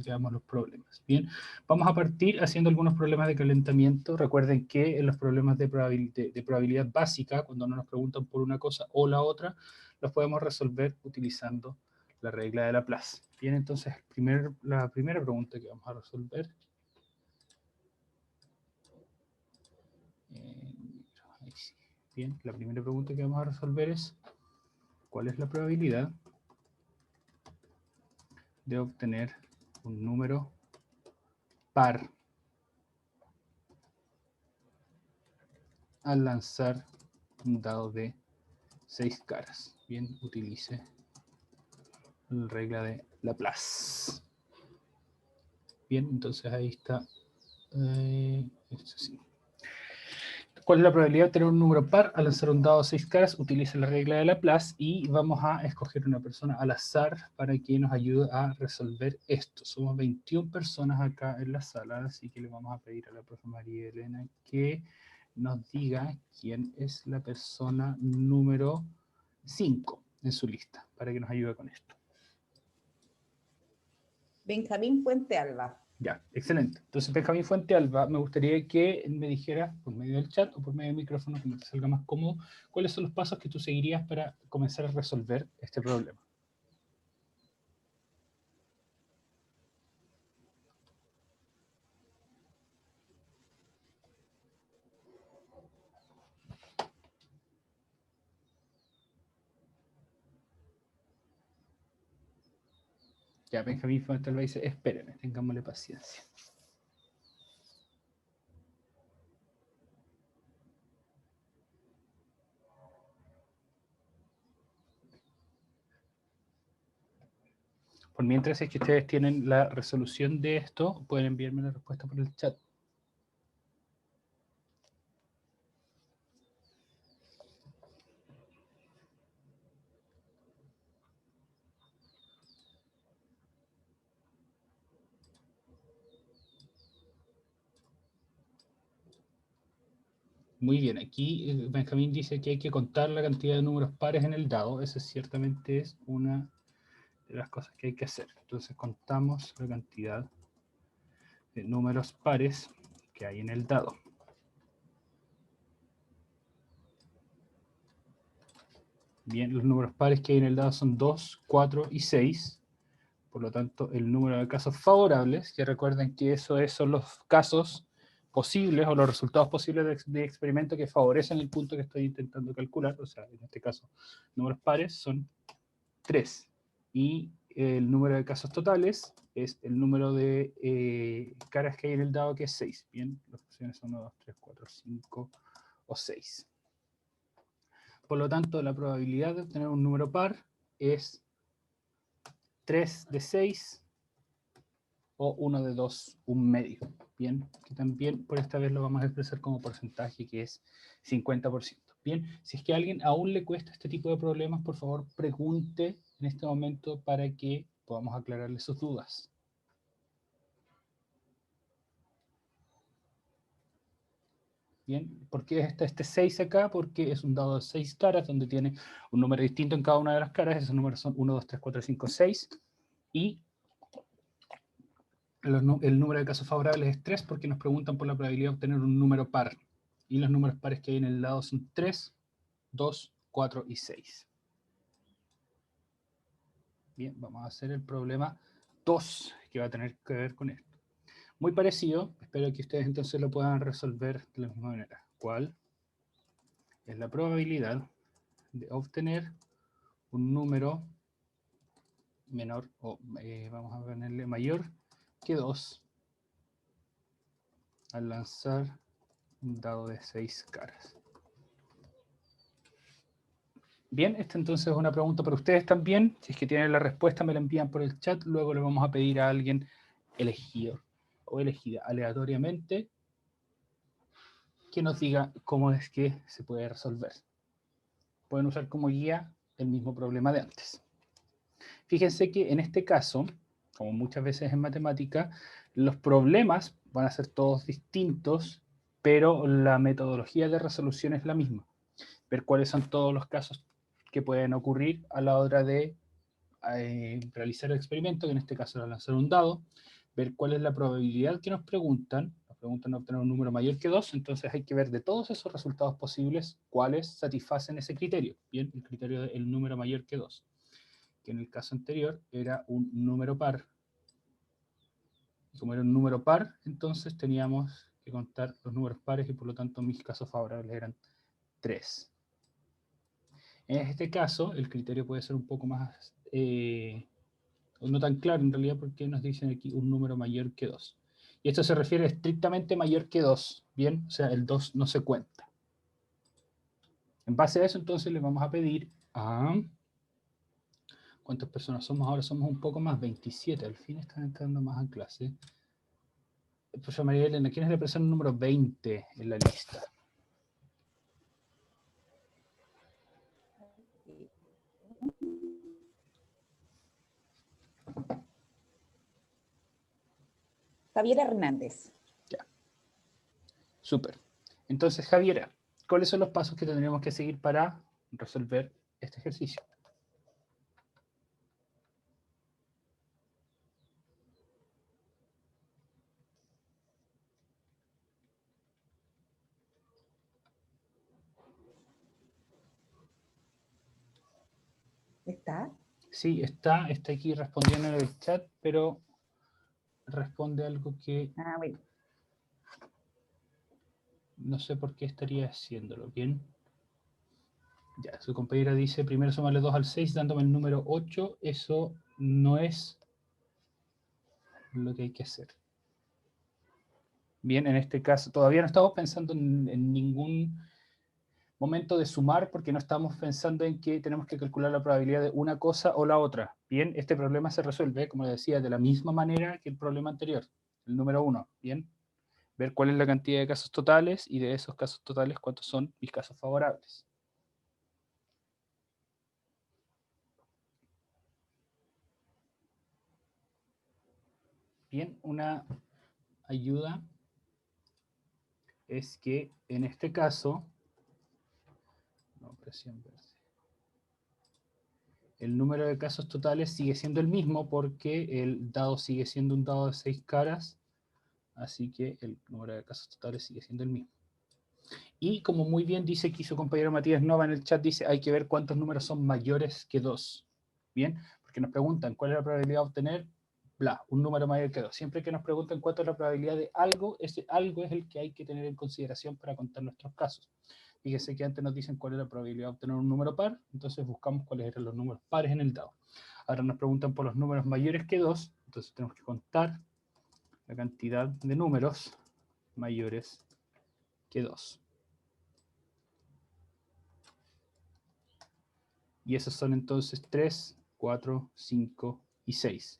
que veamos los problemas. Bien, vamos a partir haciendo algunos problemas de calentamiento. Recuerden que en los problemas de probabilidad básica, cuando no nos preguntan por una cosa o la otra, los podemos resolver utilizando la regla de Laplace. Bien, entonces la primera pregunta que vamos a resolver bien, la primera pregunta que vamos a resolver es ¿cuál es la probabilidad de obtener un número par al lanzar un dado de 6 caras? Bien, utilice la regla de Laplace. Bien, entonces ahí está. Esto sí. ¿Cuál es la probabilidad de tener un número par al lanzar un dado de 6 caras? Utilice la regla de Laplace y vamos a escoger una persona al azar para que nos ayude a resolver esto. Somos 21 personas acá en la sala, así que le vamos a pedir a la profesora María Elena que nos diga quién es la persona número 5 en su lista, para que nos ayude con esto. Benjamín Puente Alba. Ya, excelente. Entonces, Benjamín Fuente Alba, me gustaría que me dijera por medio del chat o por medio del micrófono, como te salga más cómodo, cuáles son los pasos que tú seguirías para comenzar a resolver este problema. Ya, Benjamín Fuente Alba dice, espérenme, tengámosle paciencia. Por mientras, es que ustedes tienen la resolución de esto, pueden enviarme la respuesta por el chat. Muy bien, aquí Benjamín dice que hay que contar la cantidad de números pares en el dado. Esa ciertamente es una de las cosas que hay que hacer. Entonces contamos la cantidad de números pares que hay en el dado. Bien, los números pares que hay en el dado son 2, 4 y 6. Por lo tanto, el número de casos favorables, que recuerden que eso son los casos posibles o los resultados posibles de experimento que favorecen el punto que estoy intentando calcular. O sea, en este caso, números pares son 3. Y el número de casos totales es el número de caras que hay en el dado, que es 6. Bien, las opciones son 1, 2, 3, 4, 5 o 6. Por lo tanto, la probabilidad de obtener un número par es 3 de 6 o 1 de 2, un medio. Bien, que también por esta vez lo vamos a expresar como porcentaje, que es 50%. Bien, si es que a alguien aún le cuesta este tipo de problemas, por favor pregunte en este momento para que podamos aclararle sus dudas. Bien, ¿por qué está este 6 acá? Porque es un dado de 6 caras, donde tiene un número distinto en cada una de las caras. Esos números son 1, 2, 3, 4, 5, 6. Y el número de casos favorables es 3, porque nos preguntan por la probabilidad de obtener un número par. Y los números pares que hay en el lado son 3, 2, 4 y 6. Bien, vamos a hacer el problema 2, que va a tener que ver con esto. Muy parecido, espero que ustedes entonces lo puedan resolver de la misma manera. ¿Cuál es la probabilidad de obtener un número menor, o vamos a ponerle mayor que 2 al lanzar un dado de 6 caras? Bien, esta entonces es una pregunta para ustedes también. Si es que tienen la respuesta, me la envían por el chat. Luego le vamos a pedir a alguien elegido o elegida aleatoriamente que nos diga cómo es que se puede resolver. Pueden usar como guía el mismo problema de antes. Fíjense que en este caso, como muchas veces en matemática, los problemas van a ser todos distintos, pero la metodología de resolución es la misma. Ver cuáles son todos los casos que pueden ocurrir a la hora de realizar el experimento, que en este caso era lanzar un dado, ver cuál es la probabilidad que nos preguntan obtener un número mayor que 2, entonces hay que ver de todos esos resultados posibles cuáles satisfacen ese criterio. Bien, el criterio del número mayor que 2, que en el caso anterior era un número par. Y como era un número par, entonces teníamos que contar los números pares y por lo tanto mis casos favorables eran 3. En este caso, el criterio puede ser un poco más, no tan claro en realidad, porque nos dicen aquí un número mayor que 2. Y esto se refiere estrictamente mayor que 2, ¿bien? O sea, el 2 no se cuenta. En base a eso, entonces, le vamos a pedir a... ¿Cuántas personas somos? Ahora somos un poco más, 27. Al fin están entrando más a clase. Profesora María Elena, ¿quién es la persona número 20 en la lista? Javiera Hernández. Ya. Súper. Entonces, Javiera, ¿cuáles son los pasos que tendríamos que seguir para resolver este ejercicio? ¿Está? Sí, está aquí respondiendo en el chat, pero responde algo que Ah, bueno. no sé por qué estaría haciéndolo. Bien. Ya, su compañera dice, primero sumarle 2 al 6, dándome el número 8. Eso no es lo que hay que hacer. Bien, en este caso, todavía no estamos pensando en ningún momento de sumar, porque no estamos pensando en que tenemos que calcular la probabilidad de una cosa o la otra. Bien, este problema se resuelve, como decía, de la misma manera que el problema anterior, el número 1. Bien, ver cuál es la cantidad de casos totales y de esos casos totales cuántos son mis casos favorables. Bien, una ayuda es que en este caso, el número de casos totales sigue siendo el mismo porque el dado sigue siendo un dado de 6 caras, así que el número de casos totales sigue siendo el mismo. Y como muy bien dice aquí su compañero Matías Nova en el chat, dice hay que ver cuántos números son mayores que 2. Bien, porque nos preguntan cuál es la probabilidad de obtener, bla, un número mayor que 2. Siempre que nos preguntan cuánto es la probabilidad de algo, ese algo es el que hay que tener en consideración para contar nuestros casos. Fíjese que antes nos dicen cuál es la probabilidad de obtener un número par, entonces buscamos cuáles eran los números pares en el dado. Ahora nos preguntan por los números mayores que 2, entonces tenemos que contar la cantidad de números mayores que 2. Y esos son entonces 3, 4, 5 y 6.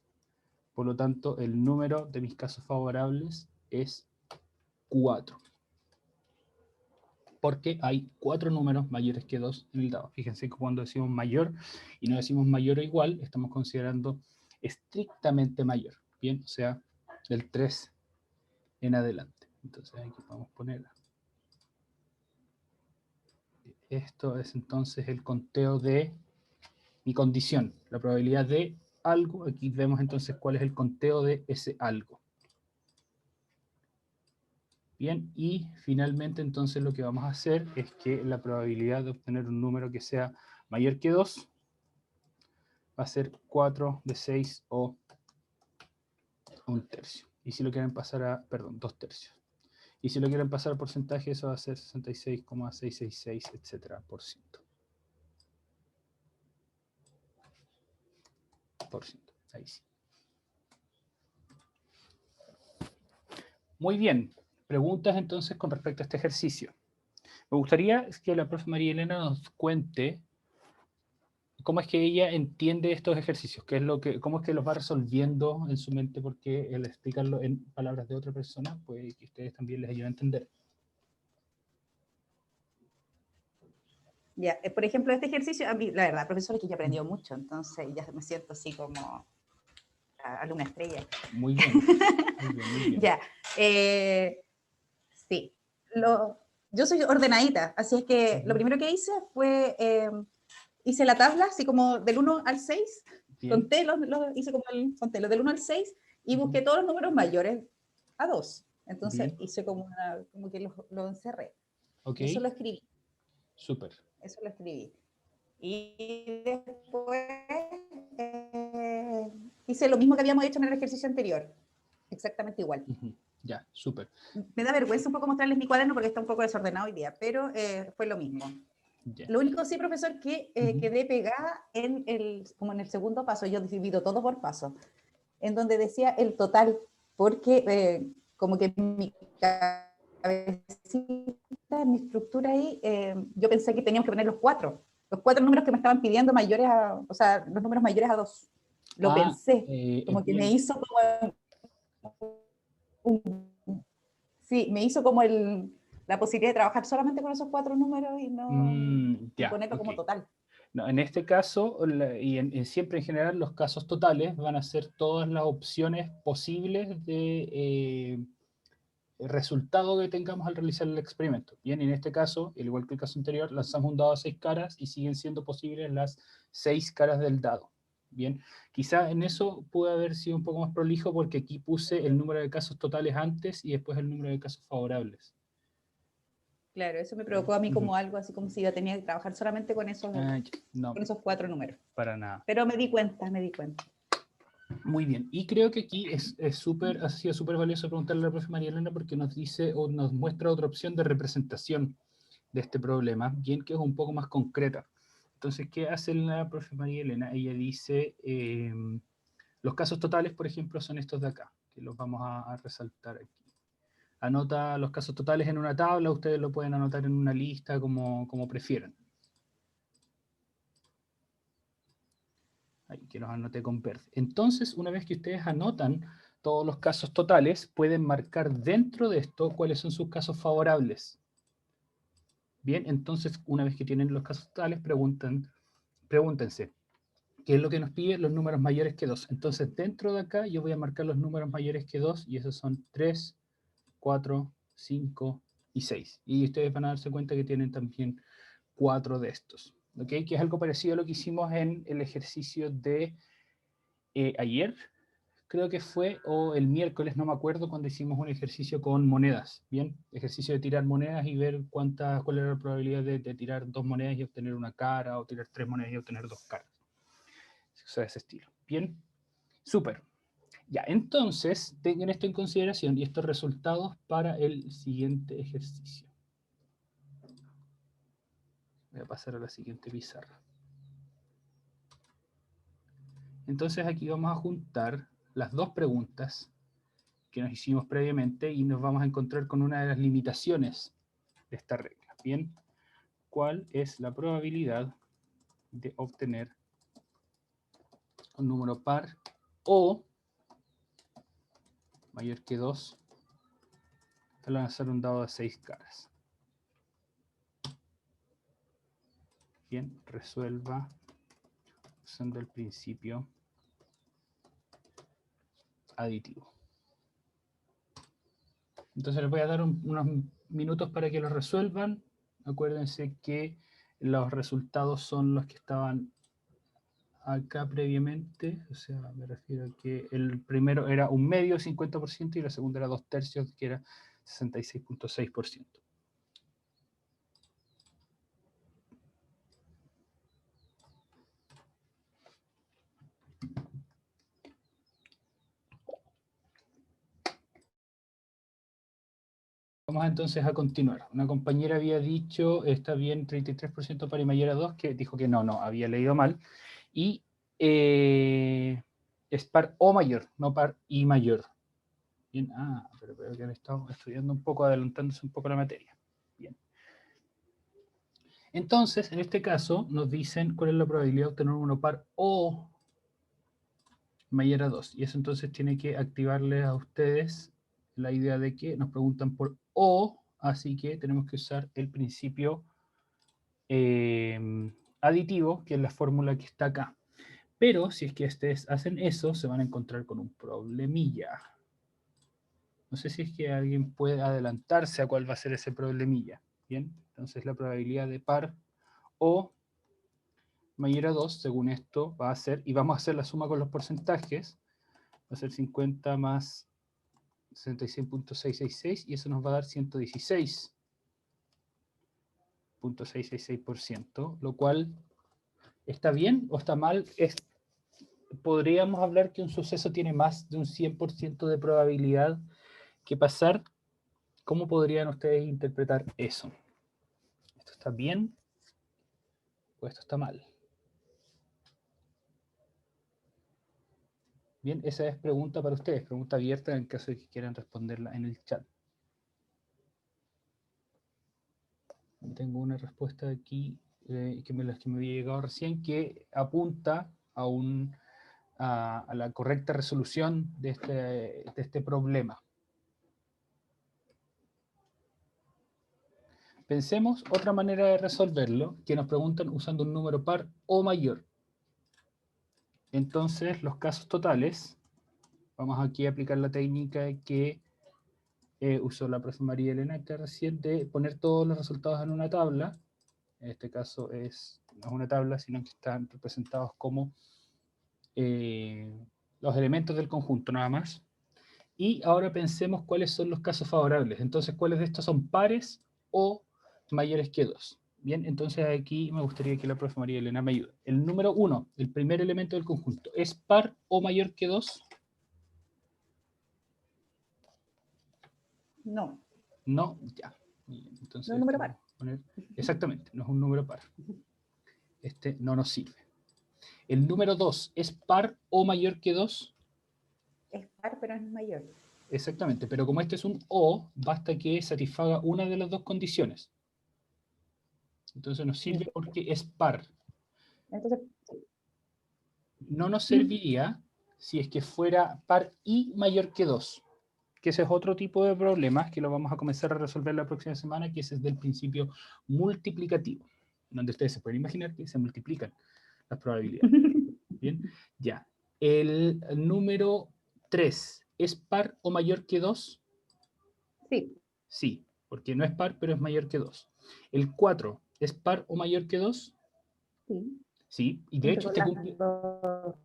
Por lo tanto, el número de mis casos favorables es 4. Porque hay 4 números mayores que 2 en el dado. Fíjense que cuando decimos mayor y no decimos mayor o igual, estamos considerando estrictamente mayor. Bien, o sea, del 3 en adelante. Entonces aquí vamos a poner. Esto es entonces el conteo de mi condición, la probabilidad de algo. Aquí vemos entonces cuál es el conteo de ese algo. Bien, y finalmente entonces lo que vamos a hacer es que la probabilidad de obtener un número que sea mayor que 2 va a ser 4 de 6 o 1/3. Y si lo quieren pasar a, perdón, 2/3. Y si lo quieren pasar a porcentaje, eso va a ser 66,666, etcétera, por ciento. Ahí sí. Muy bien. Preguntas entonces con respecto a este ejercicio. Me gustaría que la profe María Elena nos cuente cómo es que ella entiende estos ejercicios, cómo es que los va resolviendo en su mente, porque el explicarlo en palabras de otra persona, pues que ustedes también les ayuden a entender. Ya, por ejemplo, este ejercicio, a mí, la verdad, profesor, es que yo he aprendido mucho, entonces ya me siento así como alumna estrella. Muy bien, muy bien, muy bien. Ya, sí. Yo soy ordenadita, así es que lo primero que hice fue, hice la tabla, así como del 1 al 6, Bien. Conté los del 1 al 6 y busqué todos los números mayores a 2. Entonces Bien. hice como que lo encerré. Ok. Y eso lo escribí. Súper. Eso lo escribí. Y después hice lo mismo que habíamos hecho en el ejercicio anterior. Exactamente igual. Ya, súper. Me da vergüenza un poco mostrarles mi cuaderno porque está un poco desordenado hoy día, pero fue lo mismo. Ya. Lo único sí, profesor, que quedé pegada como en el segundo paso, yo divido todo por paso, en donde decía el total, porque como que mi cabecita, mi estructura ahí, yo pensé que teníamos que poner los cuatro números que me estaban pidiendo mayores o sea, los números mayores a 2. Lo pensé, como que me bien. hizo sí, me hizo como la posibilidad de trabajar solamente con esos 4 números y Ya, ponerlo ok. como total. No, en este caso, siempre en general, los casos totales van a ser todas las opciones posibles de resultado que tengamos al realizar el experimento. Bien, en este caso, al igual que el caso anterior, lanzamos un dado a 6 caras y siguen siendo posibles las 6 caras del dado. Bien, quizá en eso pude haber sido un poco más prolijo porque aquí puse el número de casos totales antes y después el número de casos favorables. Claro, eso me provocó a mí como algo así como si yo tenía que trabajar solamente con No, con esos 4 números. para nada. Pero me di cuenta. Muy bien, y creo que aquí ha sido súper valioso preguntarle a la profe María Elena porque nos dice o nos muestra otra opción de representación de este problema, bien que es un poco más concreta. Entonces, ¿qué hace la profe María Elena? Ella dice, los casos totales, por ejemplo, son estos de acá, que los vamos a resaltar aquí. Anota los casos totales en una tabla, ustedes lo pueden anotar en una lista como prefieran. Ahí, que los anoté con verde. Entonces, una vez que ustedes anotan todos los casos totales, pueden marcar dentro de esto cuáles son sus casos favorables. Bien, entonces, una vez que tienen los casos totales, pregúntense, ¿qué es lo que nos pide? Los números mayores que 2. Entonces, dentro de acá, yo voy a marcar los números mayores que 2, y esos son 3, 4, 5 y 6. Y ustedes van a darse cuenta que tienen también 4 de estos. ¿Ok? Que es algo parecido a lo que hicimos en el ejercicio de ayer, creo que fue, o el miércoles, no me acuerdo, cuando hicimos un ejercicio con monedas, ¿bien? Ejercicio de tirar monedas y ver cuál era la probabilidad de tirar 2 monedas y obtener una cara, o tirar 3 monedas y obtener 2 caras. O sea, de ese estilo. ¿Bien? Súper. Ya, entonces, tengan esto en consideración y estos resultados para el siguiente ejercicio. Voy a pasar a la siguiente pizarra. Entonces aquí vamos a juntar las dos preguntas que nos hicimos previamente y nos vamos a encontrar con una de las limitaciones de esta regla. Bien, ¿cuál es la probabilidad de obtener un número par o mayor que 2 al lanzar un dado de 6 caras? Bien, resuelva usando el principio aditivo. Entonces les voy a dar unos minutos para que lo resuelvan. Acuérdense que los resultados son los que estaban acá previamente, o sea, me refiero a que el primero era un medio, 50%, y la segunda era 2/3, que era 66.6%. Vamos entonces a continuar. Una compañera había dicho, está bien, 33% para I mayor a 2, que dijo que no, había leído mal. Y es par O mayor, no par I mayor. Bien, pero que han estado estudiando un poco, adelantándose un poco la materia. Bien. Entonces, en este caso, nos dicen cuál es la probabilidad de obtener un número par O mayor a 2. Y eso entonces tiene que activarles a ustedes la idea de que nos preguntan por O, así que tenemos que usar el principio aditivo, que es la fórmula que está acá. Pero si es que ustedes hacen eso, se van a encontrar con un problemilla. No sé si es que alguien puede adelantarse a cuál va a ser ese problemilla. Bien, entonces la probabilidad de par O mayor a 2, según esto, va a ser, y vamos a hacer la suma con los porcentajes, va a ser 50 más 66.666, y eso nos va a dar 116.666%, lo cual está bien o está mal. Podríamos hablar que un suceso tiene más de un 100% de probabilidad que pasar. ¿Cómo podrían ustedes interpretar eso? ¿Esto está bien o esto está mal? Bien, esa es pregunta para ustedes, pregunta abierta en el caso de que quieran responderla en el chat. Tengo una respuesta aquí que me había llegado recién, que apunta a la correcta resolución de este problema. Pensemos otra manera de resolverlo, que nos preguntan usando un número par o mayor. Entonces, los casos totales, vamos aquí a aplicar la técnica que usó la profe María Elena que recién, de poner todos los resultados en una tabla. En este caso no es una tabla, sino que están representados como los elementos del conjunto nada más. Y ahora pensemos cuáles son los casos favorables. Entonces, ¿cuáles de estos son pares o mayores que 2? Bien, entonces aquí me gustaría que la profe María Elena me ayude. El número 1, el primer elemento del conjunto, ¿es par o mayor que 2? No. No, ya. Entonces, No es un número par. Exactamente, no es un número par. Este no nos sirve. El número 2, ¿es par o mayor que 2? Es par, pero es mayor. Exactamente, pero como este es un O, basta que satisfaga una de las dos condiciones. Entonces nos sirve porque es par. Entonces, No nos serviría si es que fuera par y mayor que 2, que ese es otro tipo de problemas que lo vamos a comenzar a resolver la próxima semana, que ese es del principio multiplicativo, donde ustedes se pueden imaginar que se multiplican las probabilidades. Bien, ya. El número 3, ¿es par o mayor que 2? sí. Sí, porque no es par, pero es mayor que 2. El 4, ¿es par o mayor que 2? Sí. Sí, y de Cumple hecho con este las cumple, dos.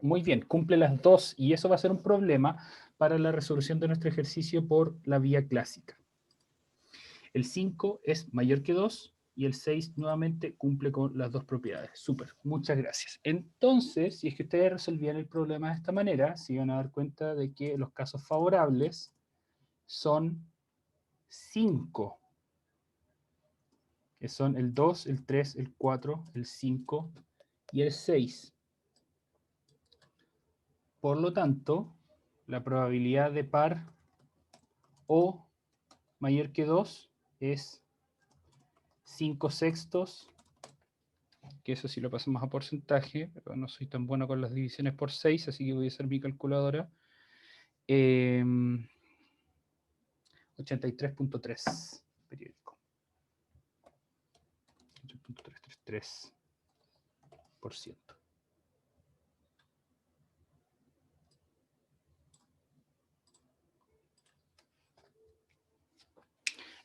muy bien, cumple las dos, y eso va a ser un problema para la resolución de nuestro ejercicio por la vía clásica. El 5 es mayor que 2 y el 6 nuevamente cumple con las dos propiedades. Súper, muchas gracias. Entonces, si es que ustedes resolvían el problema de esta manera, se iban a dar cuenta de que los casos favorables son 5, que son el 2, el 3, el 4, el 5 y el 6. Por lo tanto, la probabilidad de par o mayor que 2 es 5 sextos, que eso sí lo pasamos a porcentaje, pero no soy tan bueno con las divisiones por 6, así que voy a usar mi calculadora. 83.3 periódico. 8.333%.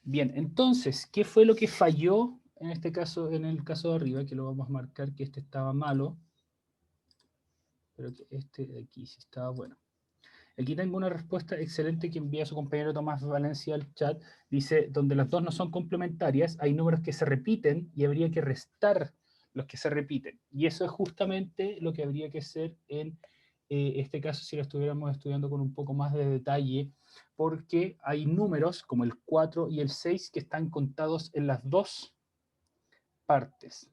Bien, entonces, ¿qué fue lo que falló en este caso, en el caso de arriba, que lo vamos a marcar que este estaba malo, pero que este de aquí sí estaba bueno? Aquí tengo una respuesta excelente que envía su compañero Tomás Valencia al chat. Dice, donde las dos no son complementarias, hay números que se repiten y habría que restar los que se repiten. Y eso es justamente lo que habría que hacer en este caso si lo estuviéramos estudiando con un poco más de detalle, porque hay números como el 4 y el 6 que están contados en las dos partes.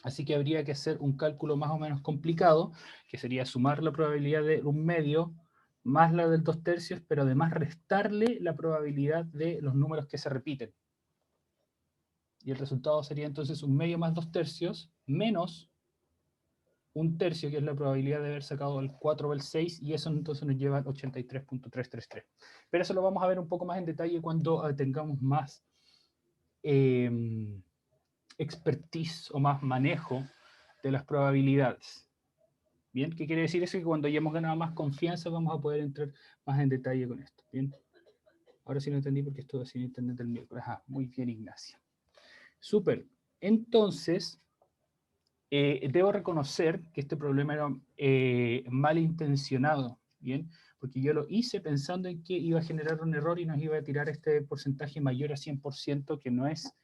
Así que habría que hacer un cálculo más o menos complicado, que sería sumar la probabilidad de un medio más la del 2/3, pero además restarle la probabilidad de los números que se repiten. Y el resultado sería entonces un medio más 2/3 menos un tercio, que es la probabilidad de haber sacado el 4 o el 6, y eso entonces nos lleva al 83.333. Pero eso lo vamos a ver un poco más en detalle cuando tengamos más expertise o más manejo de las probabilidades. Bien, ¿qué quiere decir eso? Que cuando ya hemos ganado más confianza vamos a poder entrar más en detalle con esto. Bien, ahora sí lo entendí porque estuve sin internet el miércoles. Ajá, muy bien, Ignacia. Súper. Entonces, Debo reconocer que este problema era malintencionado, ¿bien? Porque yo lo hice pensando en que iba a generar un error y nos iba a tirar este porcentaje mayor a 100%, que no es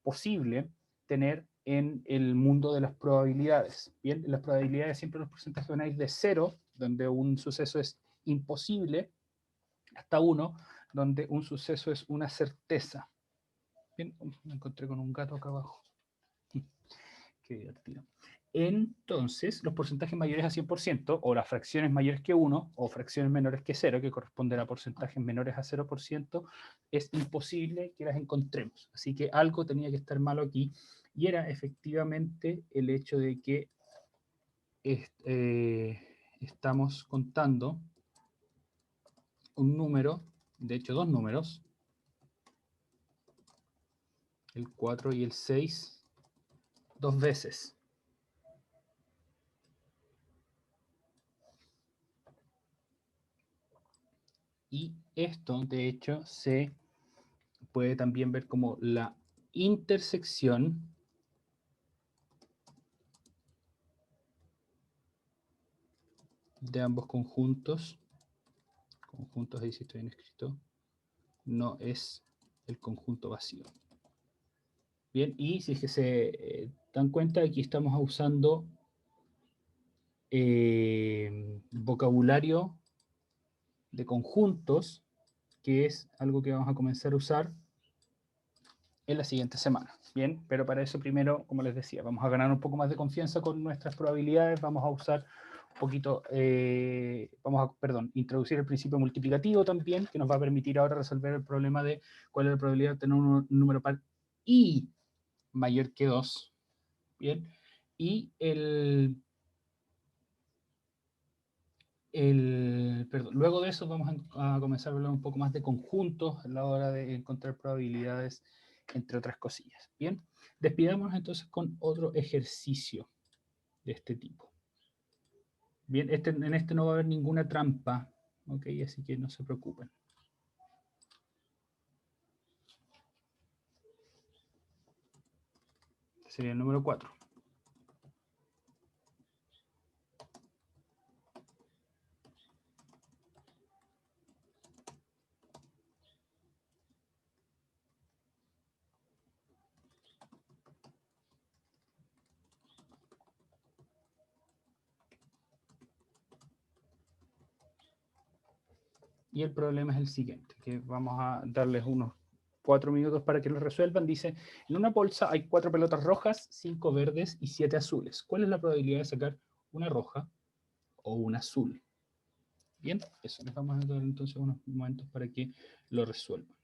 posible tener en el mundo de las probabilidades. Bien, en las probabilidades siempre los porcentajes van a ir de 0, donde un suceso es imposible, hasta 1, donde un suceso es una certeza. Bien, me encontré con un gato acá abajo. Qué divertido. Entonces, los porcentajes mayores a 100%, o las fracciones mayores que 1, o fracciones menores que 0, que corresponden a porcentajes menores a 0%, es imposible que las encontremos. Así que algo tenía que estar malo aquí, y era efectivamente el hecho de que estamos contando un número, de hecho dos números, el 4 y el 6, dos veces. Y esto, de hecho, se puede también ver como la intersección de ambos conjuntos. Conjuntos, ahí sí estoy bien escrito. No es el conjunto vacío. Bien, y si es que se dan cuenta, aquí estamos usando vocabulario de conjuntos, que es algo que vamos a comenzar a usar en la siguiente semana. Bien, pero para eso primero, como les decía, vamos a ganar un poco más de confianza con nuestras probabilidades, vamos a usar un poquito, introducir el principio multiplicativo también, que nos va a permitir ahora resolver el problema de cuál es la probabilidad de tener un número par y mayor que 2. Bien, y luego de eso vamos a comenzar a hablar un poco más de conjuntos a la hora de encontrar probabilidades, entre otras cosillas. Bien, despidámonos entonces con otro ejercicio de este tipo. Bien, en este no va a haber ninguna trampa, ¿ok? Así que no se preocupen. Este sería el número 4. Y el problema es el siguiente, que vamos a darles unos 4 minutos para que lo resuelvan. Dice, en una bolsa hay 4 pelotas rojas, 5 verdes y 7 azules. ¿Cuál es la probabilidad de sacar una roja o una azul? Bien, eso les vamos a dar entonces unos momentos para que lo resuelvan.